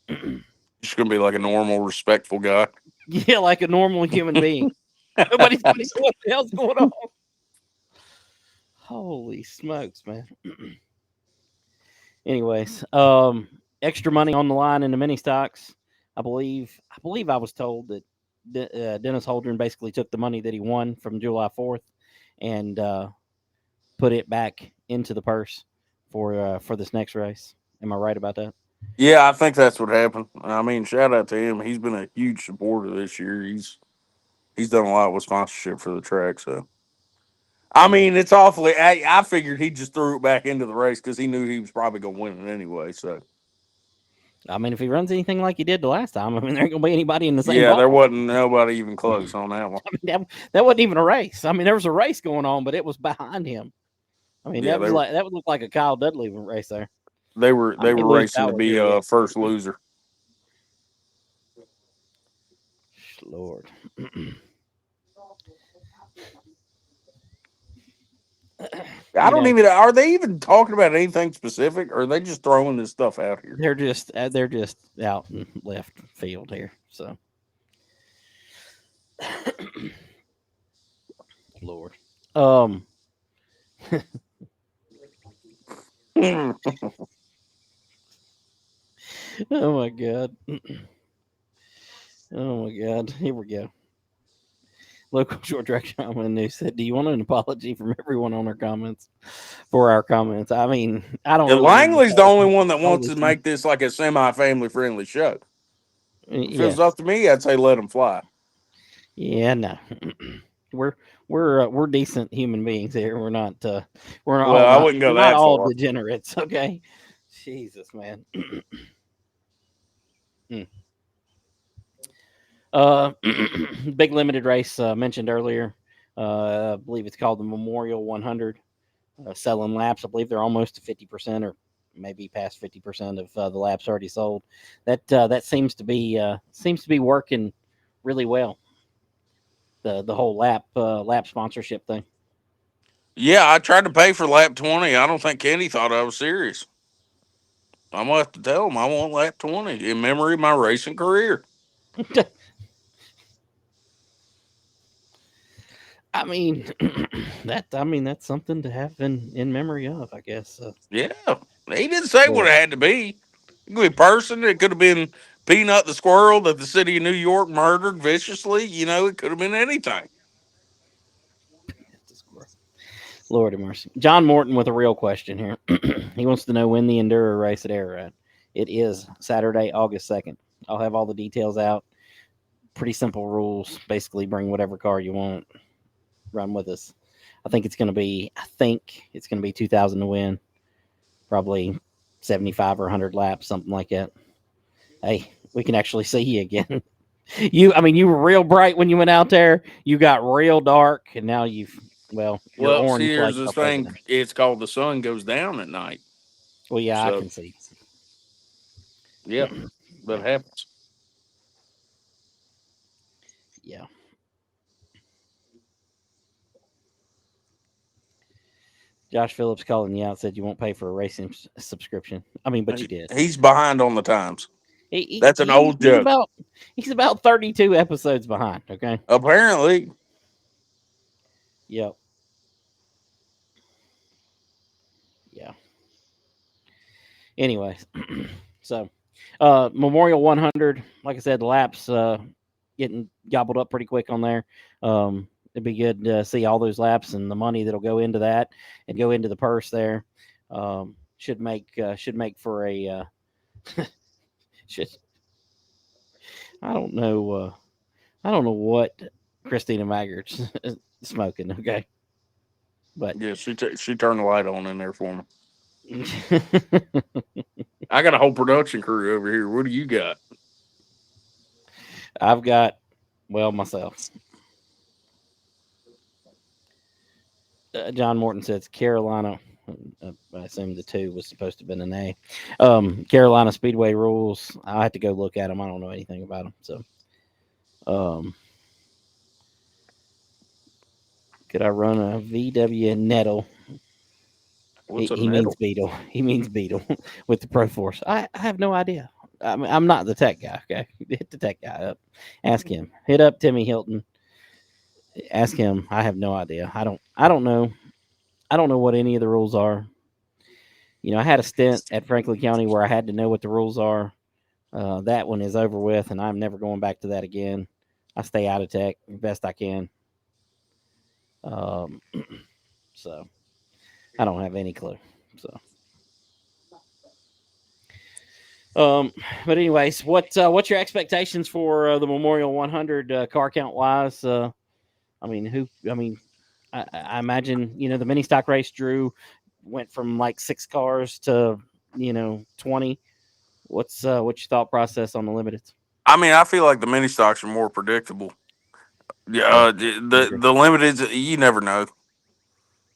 He's gonna be like a normal, respectful guy. Yeah, like a normal human being. Nobody's going to know what the hell's going on. Holy smokes, man. Anyways, extra money on the line in the mini stocks. I believe I was told that Dennis Holdren basically took the money that he won from July 4th and put it back into the purse for this next race. Am I right about that? Yeah, I think that's what happened. I mean, shout out to him. He's been a huge supporter this year. He's done a lot with sponsorship for the track. So I Yeah. mean, it's awfully. I figured he just threw it back into the race because he knew he was probably going to win it anyway. So I mean, if he runs anything like he did the last time, I mean, there ain't gonna be anybody in the same yeah, there ballpark. wasn't nobody even close on that one. I mean, that wasn't even a race. I mean, there was a race going on, but it was behind him. I mean, Yeah, that would look like a Kyle Dudley race there. they were I may lose racing to power be here yet. first loser. Lord. I don't even. Are they even talking about anything specific, or are they just throwing this stuff out here? They're just out in left field here. So, Lord. Oh my god. Oh my god. Here we go. Local short track shaman news said, "Do you want an apology from everyone on our comments for our comments?" I mean, I don't And really need an Langley's the only apology. one that Oh, wants to listen. make this like a semi-family friendly show. If it was Yes. up to me, I'd say let him fly. Yeah. No. We're decent human beings here. We're not Well, I wouldn't go we're not that all far. degenerates. Okay. Jesus, man. Big limited race mentioned earlier. I believe it's called the Memorial 100. Selling laps. I believe they're almost to 50% or maybe past 50% of the laps already sold. That seems to be working really well. The whole lap sponsorship thing. Yeah, I tried to pay for lap 20. I don't think Kenny thought I was serious. I'm gonna have to tell him I want lap 20 in memory of my racing career. I mean, that's something to have in memory of, I guess. Yeah, he didn't say what Lord, it had to be. It could be a person. It could have been Peanut the squirrel that the city of New York murdered viciously. You know, it could have been anything. Lord of mercy. John Morton with a real question here. He wants to know when the Enduro race at Ararat. It is Saturday, August 2nd. I'll have all the details out. Pretty simple rules. Basically, bring whatever car you want. Run with us. I think it's going to be 2,000 to win. Probably 75 or 100 laps, something like that. Hey, we can actually see you again. You were real bright when you went out there. You got real dark, and now you've Well, your Well, see, orange here's like the our thing. president. It's called the sun goes down at night. Well, yeah, I So can see. yeah, that Yeah, happens. yeah. Josh Phillips calling you out said you won't pay for a racing subscription. I mean, but you did. He's behind on the times. He, he, That's an he old he's joke. about he's about 32 episodes behind. Okay. Apparently, Yep. Yeah. Anyways, so Memorial 100, like I said, the laps getting gobbled up pretty quick on there. It'd be good to see all those laps and the money that'll go into that and go into the purse there. Should make for a should I don't know I don't know what Christina Maggart's smoking. Okay, but yeah, she turned the light on in there for me. I got a whole production crew over here. What do you got? I've got myself. John Morton says Carolina. I assume the two was supposed to have been an A. Carolina Speedway rules. I'll have to go look at them. I don't know anything about them. So, could I run a VW Nettle? What's a He means nettle? Beetle. He means Beetle with the Pro Force. I have no idea. I mean, I'm not the tech guy. Okay, hit the tech guy up. Ask him. Hit up Timmy Hilton. Ask him. I have no idea. I don't know. I don't know what any of the rules are. I had a stint at Franklin County where I had to know what the rules are. That one is over with, and I'm never going back to that again. I stay out of tech the best I can. Um, so I don't have any clue. So, um, but anyways, what's your expectations for the Memorial 100 car count wise? I mean, who? I mean, I imagine the mini stock race drew went from like 6 cars to 20. What's your thought process on the limited? I mean, I feel like the mini stocks are more predictable. Yeah, Yeah, I the agree. the limited, you never know.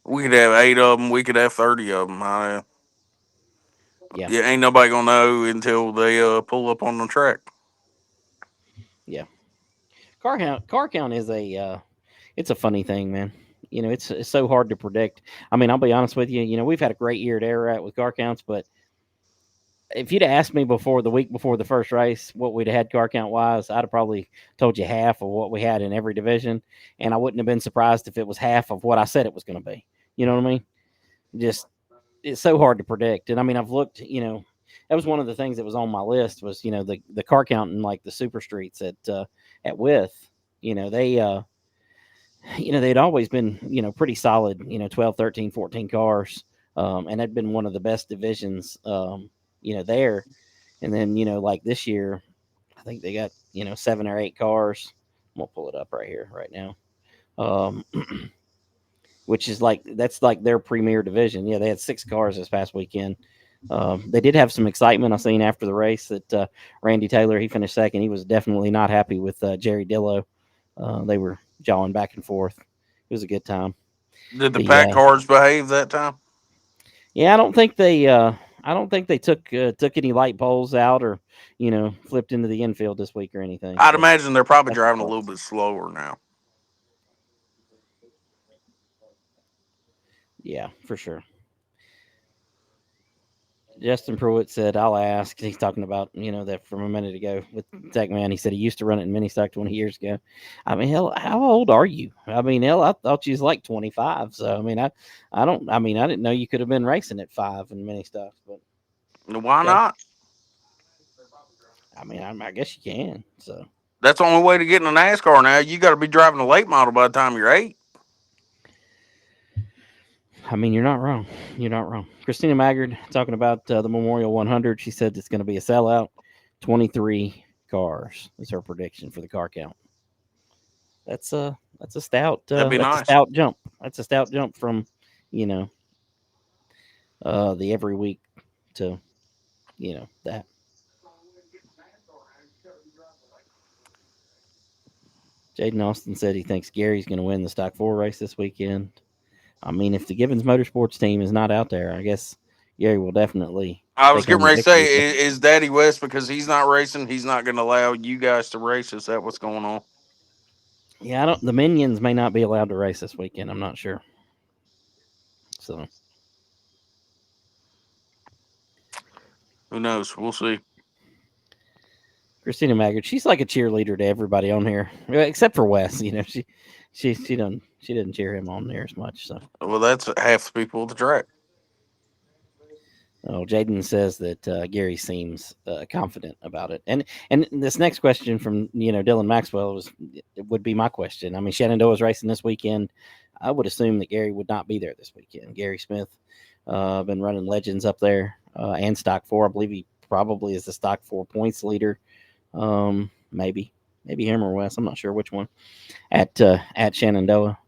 We could have 8 of them. We could have 30 of them. Yeah, Yeah, ain't nobody gonna know until they pull up on the track. yeah. Car count is it's a funny thing, man. It's so hard to predict. I mean, I'll be honest with you. We've had a great year at Ararat with car counts, but if you'd asked me before the week before the first race what we'd had car count wise, I'd have probably told you half of what we had in every division, and I wouldn't have been surprised if it was half of what I said it was going to be. You know what I mean? Just it's so hard to predict. And I mean, I've looked. That was one of the things that was on my list was the car count in like the super streets at With. They they'd always been pretty solid. 12, 13, 14 cars, and had been one of the best divisions. There, and then like this year, I think they got 7 or 8 cars. I'm gonna pull it up right here right now. Um, which is like that's like their premier division. Yeah, they had 6 cars this past weekend. They did have some excitement. I seen after the race that Randy Taylor he finished second. He was definitely not happy with Jerry Dillo. They were jawing back and forth. It was a good time. Did the The pack cards behave that time? Yeah, I don't think they took any light poles out or flipped into the infield this week or anything. I'd So imagine they're probably that's the driving a little parts. bit slower now. Yeah, for sure. Justin Pruitt said, "I'll ask." He's talking about that from a minute ago with Tech Man. He said he used to run it in mini stock 20 years ago. I mean, hell, how old are you? I mean, hell, I thought you was like 25. So I mean, I don't. I mean, I didn't know you could have been racing at 5 in mini stocks. But Why okay, not? I mean, I guess you can. So That's the only way to get in a NASCAR now. You got to be driving a late model by the time you're 8. I mean, you're not wrong. You're not wrong. Christina Maggard talking about the Memorial 100. She said it's going to be a sellout. 23 cars is her prediction for the car count. That's a stout That'd be nice. jump. That's a stout jump from you know the every week to that. Jaden Austin said he thinks Gary's going to win the Stock 4 race this weekend. I mean, if the Gibbons Motorsports team is not out there, I guess Gary will definitely I was take getting home the ready to victory. say, is Daddy West, because he's not racing, he's not going to allow you guys to race? Is that what's going on? Yeah, I don't. The Minions may not be allowed to race this weekend. I'm not sure. So Who knows? We'll see. Christina Maggard, she's like a cheerleader to everybody on here, except for Wes. You know, she didn't cheer him on there as much. So, Well, that's half the people at the track. oh, Jaden says that Gary seems confident about it, and this next question from Dylan Maxwell would be my question. I mean, Shenandoah's racing this weekend. I would assume that Gary would not be there this weekend. Gary Smith, been running Legends up there and Stock 4. I believe he probably is the Stock 4 points leader. Maybe him or Wes. I'm not sure which one at Shenandoah.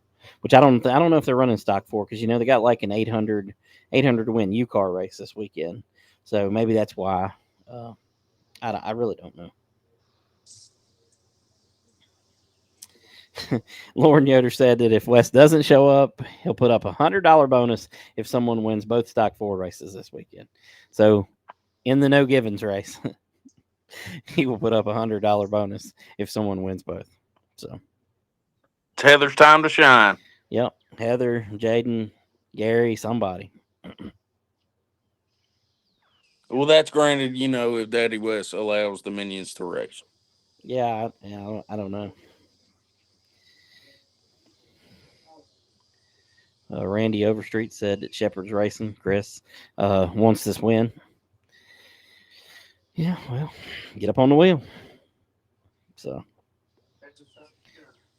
Which I don't know if they're running Stock 4 because they got like an 800 to win UCAR race this weekend. So maybe that's why. Uh, I really don't know. Lauren Yoder said that if Wes doesn't show up, he'll put up $100 bonus if someone wins both Stock 4 races this weekend. So in the no givens race, he will put up $100 bonus if someone wins both. So It's Heather's time to shine. yep, Heather, Jaden, Gary, somebody. Well, that's granted, if Daddy West allows the Minions to race. Yeah, I don't know. Randy Overstreet said that Shepard's racing. Chris wants this win. Yeah, well, get up on the wheel. So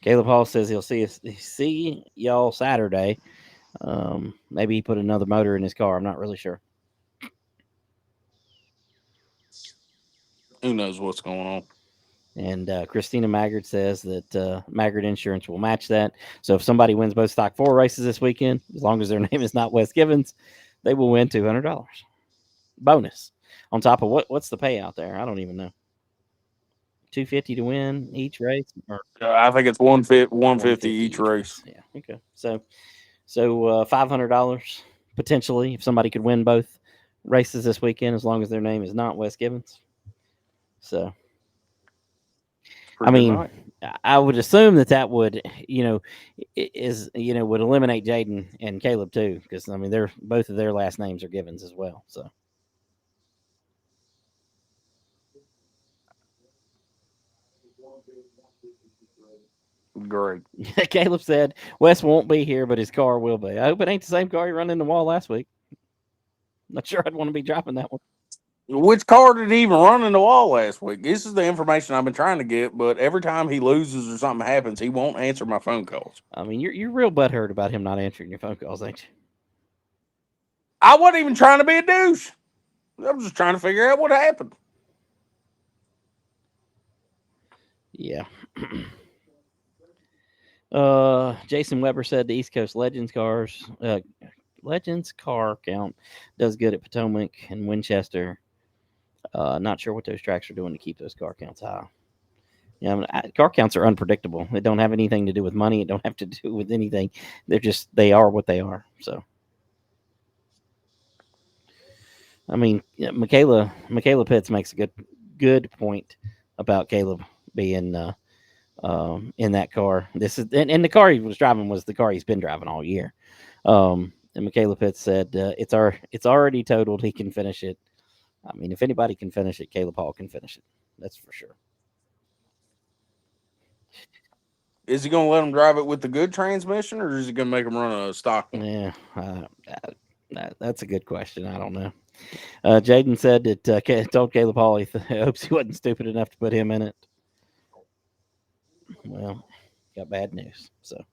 Caleb Hall says he'll see y'all Saturday. Maybe he put another motor in his car. I'm not really sure. Who knows what's going on? And Christina Maggard says that Maggard Insurance will match that. So if somebody wins both Stock 4 races this weekend, as long as their name is not Wes Givens, they will win $200 bonus on top of what's the payout there? I don't even know. $250 to win each race, or I think it's 150 each race. race. Yeah. Okay. So $500 potentially if somebody could win both races this weekend, as long as their name is not Wes Givens. So Pretty I mean, night. I would assume that would, would eliminate Jaden and Caleb too, because I mean, they're both of their last names are Givens as well. So Great. Caleb said Wes won't be here, but his car will be. I hope it ain't the same car he run in the wall last week. Not sure I'd want to be dropping that one. Which car did he even run in the wall last week? This is the information I've been trying to get, but every time he loses or something happens, he won't answer my phone calls. I mean, you're real butthurt about him not answering your phone calls, ain't you? I wasn't even trying to be a douche. I was just trying to figure out what happened. Yeah. Jason Weber said the East Coast Legends car count does good at Potomac and Winchester. Not sure what those tracks are doing to keep those car counts high. Yeah, I mean, car counts are unpredictable. They don't have anything to do with money. It don't have to do with anything. They are what they are. So, I mean, yeah, Michaela Pitts makes a good point about Caleb being in that car. This is and the car he was driving was the car he's been driving all year. And Michaela Pitts said it's already totaled. He can finish it. I mean, if anybody can finish it, Caleb Hall can finish it. That's for sure. Is he going to let him drive it with the good transmission, or is he going to make him run a stock one? Yeah, that's a good question. I don't know. Jaden said that told Caleb Hall he hopes he wasn't stupid enough to put him in it. Well, got bad news. So.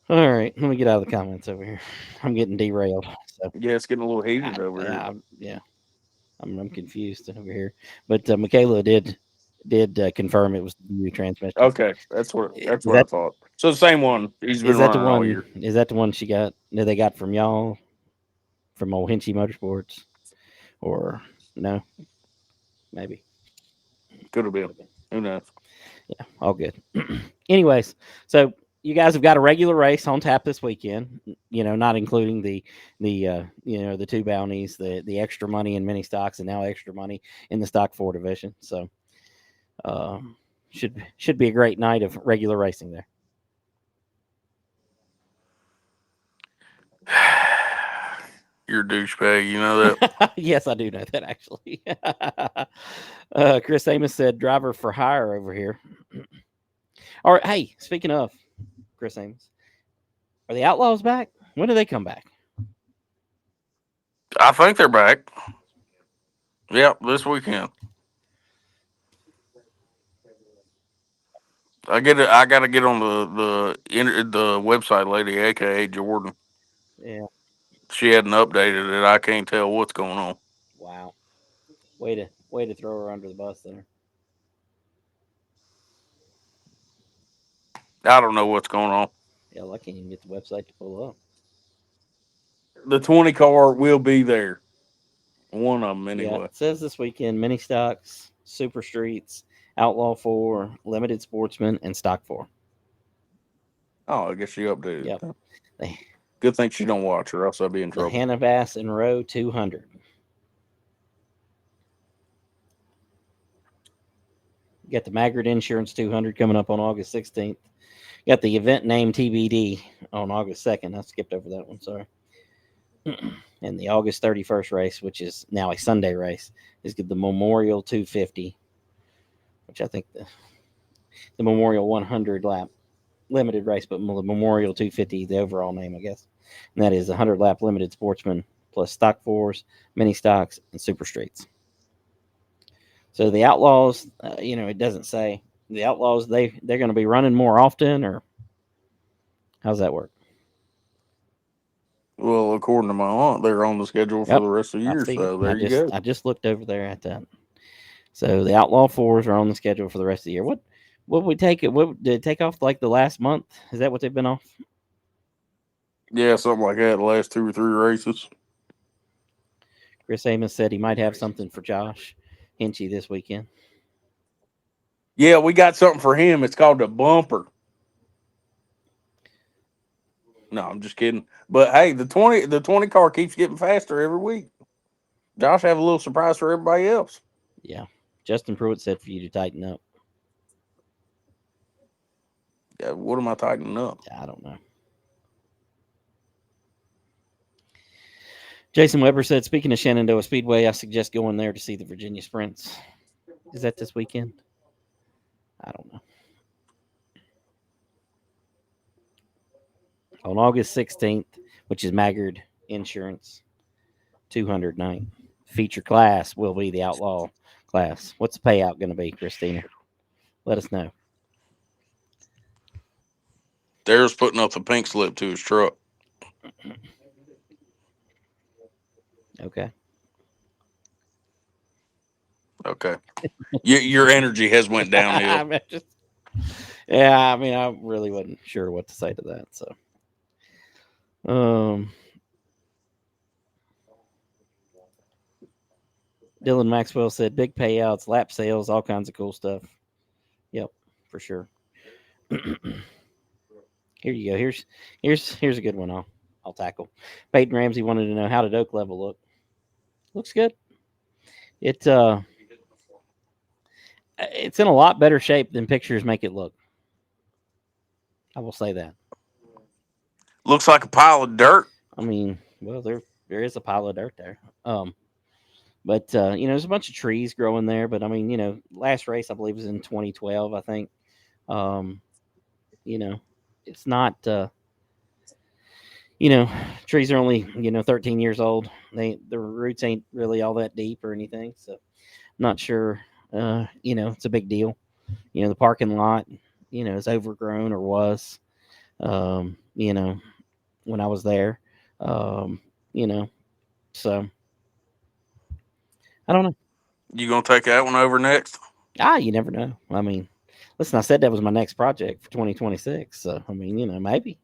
All right, let me get out of the comments over here. I'm getting derailed. So. Yeah, it's getting a little heated over here. Yeah, I'm confused over here. But Michaela did confirm it was the new transmission. Okay, that's what I thought. So the same one he's been running all year. Is that the one she got? That they got from y'all, from old Hinchee Motorsports, or no? Maybe could have been. Who knows? Yeah, all good. Anyways, so you guys have got a regular race on tap this weekend. Not including the two bounties, the extra money in mini stocks, and now extra money in the stock four division. So should be a great night of regular racing there. You're a douchebag. You know that. Yes, I do know that actually. Chris Amos said driver for hire over here. All right, hey, speaking of Chris Amos, are the Outlaws back? When do they come back? I think they're back. Yep, this weekend. I get it. I got to get on the website lady, aka Jordan. Yeah. She hadn't updated it. I can't tell what's going on. Wow. Way to throw her under the bus there. I don't know what's going on. Hell, I can't even get the website to pull up. The 20 car will be there. One of them, Yeah, anyway. it says this weekend mini stocks, super streets, outlaw four, limited sportsman, and stock four. Oh, I guess she updated Yep. it. They, Good thing she don't watch, or else I'd be in the trouble. Hannah Bass and Row 200. You got the Maggard Insurance 200 coming up on August 16th. You got the event name TBD on August 2nd. I skipped over that one, sorry. And the August 31st race, which is now a Sunday race, is the Memorial 250, which I think the Memorial 100 lap limited race, but the Memorial 250, the overall name, I guess. And that is a 100 lap limited sportsman plus stock fours, mini stocks, and super streets. So the Outlaws, it doesn't say the Outlaws they're going to be running more often, or how's that work? Well, according to my aunt, they're on the schedule for Yep, the rest of the I year. figured. So there you go. I just looked over there at that. So the Outlaw fours are on the schedule for the rest of the year. What we take it? What did it take off like the last month? Is that what they've been off? Yeah, something like that. The last 2 or 3 races. Chris Amos said he might have something for Josh Hinchee this weekend. Yeah, we got something for him. It's called the bumper. No, I'm just kidding. But hey, the 20 car keeps getting faster every week. Josh have a little surprise for everybody else. Yeah, Justin Pruitt said for you to tighten up. Yeah, what am I tightening up? I don't know. Jason Weber said, speaking of Shenandoah Speedway, I suggest going there to see the Virginia Sprints. Is that this weekend? I don't know. On August 16th, which is Maggard Insurance 200 night. Feature class will be the Outlaw class. What's the payout going to be, Christina? Let us know. There's putting up the pink slip to his truck. Okay. Okay. Your energy has went downhill. I mean, I really wasn't sure what to say to that. So, Dylan Maxwell said big payouts, lap sales, all kinds of cool stuff. Yep, for sure. Here you go. Here's a good one. I'll tackle. Peyton Ramsey wanted to know how did Oak Level look. Looks good. It's in a lot better shape than pictures make it look. I will say that. Looks like a pile of dirt. I mean, well, there is a pile of dirt there. But there's a bunch of trees growing there. But I mean, last race I believe was in 2012. I think. It's not. Trees are only 13 years old. The roots ain't really all that deep or anything. So, I'm not sure. It's a big deal. The parking lot, is overgrown or was. When I was there. Um, so I don't know. You gonna take that one over next? You never know. I mean, listen, I said that was my next project for 2026. So, I mean, maybe.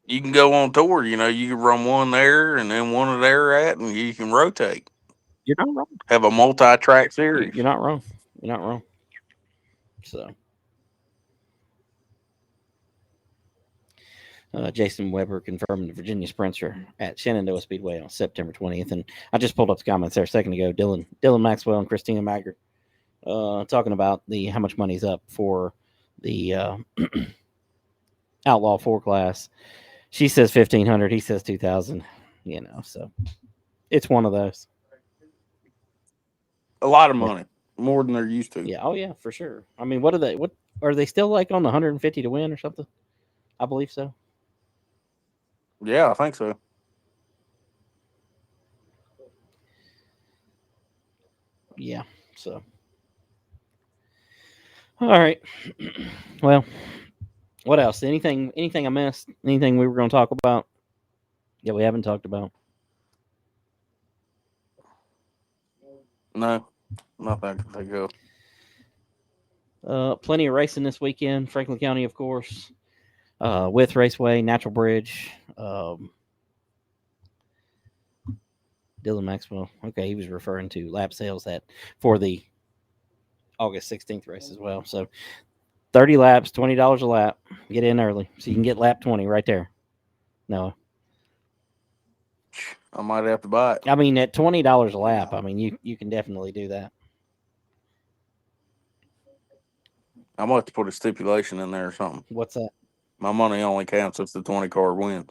You can go on tour. You can run one there and then one there at, and you can rotate. You're not wrong. Have a multi-track series. You're not wrong. You're not wrong. So Jason Weber confirmed the Virginia Sprints are at Shenandoah Speedway on September 20th. And I just pulled up the comments there a second ago. Dylan Maxwell and Christina Maggard talking about how much money's up for the Outlaw 4 class. She says 1,500. He says 2,000. So it's one of those. A lot of money, more than they're used to. Yeah. Oh yeah, for sure. I mean, what are they still like on the 150 to win or something? I believe so. Yeah, I think so. Yeah. So. All right. Well, what else? Anything I missed? Anything we were going to talk about? Yeah, we haven't talked about. No, nothing I can think of. Plenty of racing this weekend. Franklin County, of course. With Raceway, Natural Bridge. Dylan Maxwell. Okay, he was referring to lap sales for the August 16th race as well. So 30 laps, $20 a lap. Get in early so you can get lap 20 right there. No. I might have to buy it. I mean, at $20 a lap, I mean, you can definitely do that. I might have to put a stipulation in there or something. What's that? My money only counts if the 20 car wins.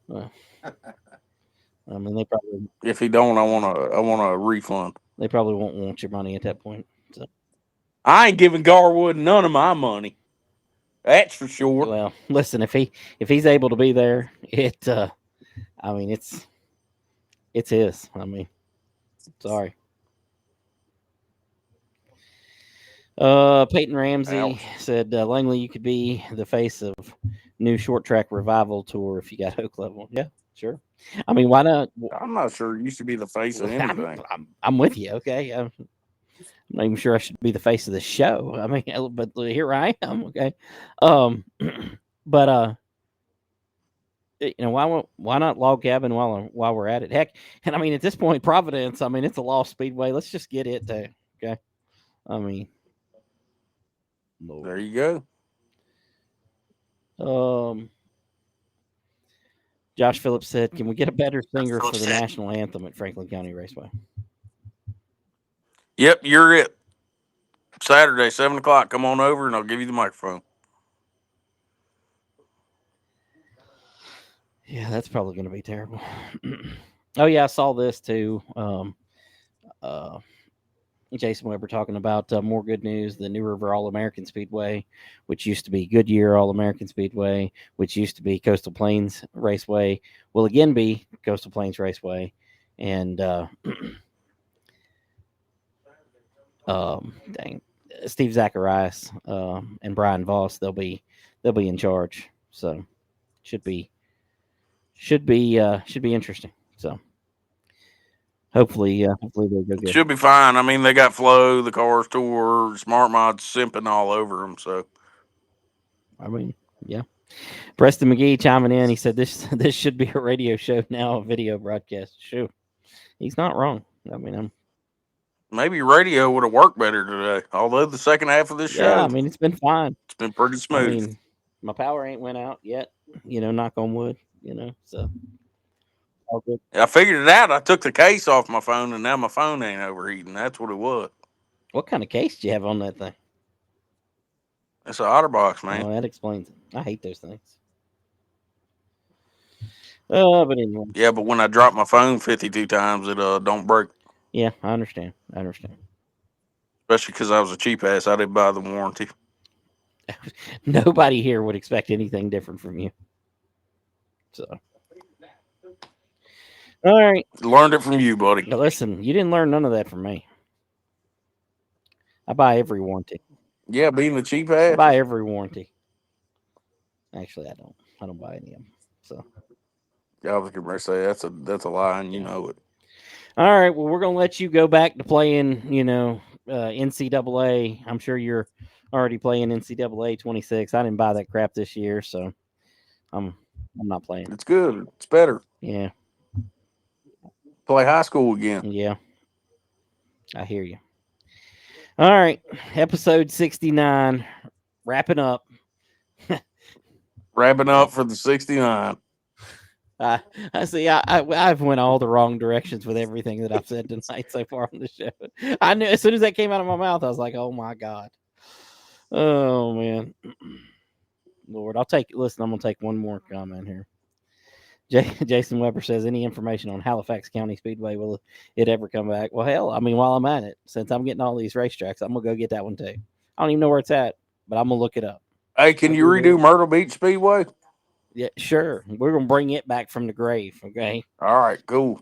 Well, I mean, they probably. If he don't, I want a refund. They probably won't want your money at that point. So. I ain't giving Garwood none of my money. That's for sure. Well, listen, if he's able to be there, I mean, it's his. I mean, sorry. Peyton Ramsey said, Langley, you could be the face of new short track revival tour if you got Oak level. Yeah, sure. I mean, why not? I'm not sure it used to be the face of anything. I'm with you. Okay. I'm not even sure I should be the face of the show. I mean, but here I am. Okay. But why not log cabin while we're at it? Heck, and I mean, at this point, Providence, I mean, it's a lost speedway. Let's just get it there. Okay. I mean, Lord. There you go. Josh Phillips said, "Can we get a better singer for the national anthem at Franklin County Raceway?" Yep, you're it. Saturday, 7:00. Come on over, and I'll give you the microphone. Yeah, that's probably going to be terrible. Oh yeah, I saw this too. Jason Weber talking about more good news. The New River All-American Speedway, which used to be Goodyear All-American Speedway, which used to be Coastal Plains Raceway, will again be Coastal Plains Raceway. And Steve Zacharias and Brian Voss, they'll be in charge. So should be interesting. So. Hopefully they'll go good. Should be fine. I mean, they got Flow, the Cars Tour, Smart Mods simping all over them. So, I mean, yeah. Preston McGee chiming in. He said this should be a radio show now, a video broadcast. Shoot, he's not wrong. I mean, maybe radio would have worked better today. Although the second half of this show, I mean, it's been fine. It's been pretty smooth. I mean, my power ain't went out yet. Knock on wood. So. All good. I figured it out. I took the case off my phone, and now my phone ain't overheating. That's what it was. What kind of case do you have on that thing? It's an OtterBox, man. Oh, that explains it. I hate those things. But anyway. Yeah, but when I drop my phone 52 times, it don't break. Yeah, I understand. Especially because I was a cheap ass. I didn't buy the warranty. Nobody here would expect anything different from you. So. All right. Learned it from you, buddy. Now listen, you didn't learn none of that from me. I buy every warranty. Yeah, being the cheap ass. I buy every warranty. Actually, I don't. I don't buy any of them. So. Yeah, I was going to say that's a lie, and you know it. All right. Well, we're going to let you go back to playing, NCAA. I'm sure you're already playing NCAA 26. I didn't buy that crap this year, so I'm not playing. It's good. It's better. Yeah. Play high school again. Yeah. I hear you. All right, episode 69, wrapping up. Wrapping up for the 69. I see. I've went all the wrong directions with everything that I've said tonight so far on the show. I knew as soon as that came out of my mouth, I was like, "Oh my god, oh man, Lord." Listen, I'm gonna take one more comment here. Jason Weber says, "Any information on Halifax County Speedway? Will it ever come back?" Well, hell, I mean, while I'm at it, since I'm getting all these racetracks, I'm gonna go get that one too. I don't even know where it's at, but I'm gonna look it up. Hey, can you redo Myrtle Beach Speedway? Yeah, sure. We're gonna bring it back from the grave. Okay. All right, cool.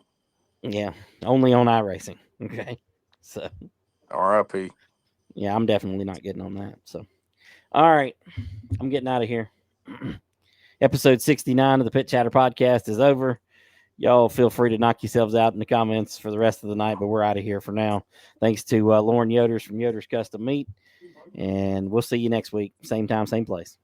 Yeah, only on iRacing. Okay. So, R.I.P. yeah, I'm definitely not getting on that. So, all right, I'm getting out of here. Episode 69 of the Pit Chatter podcast is over. Y'all feel free to knock yourselves out in the comments for the rest of the night, but we're out of here for now. Thanks to Lauren Yoders from Yoder's Custom Meat, and we'll see you next week. Same time, same place.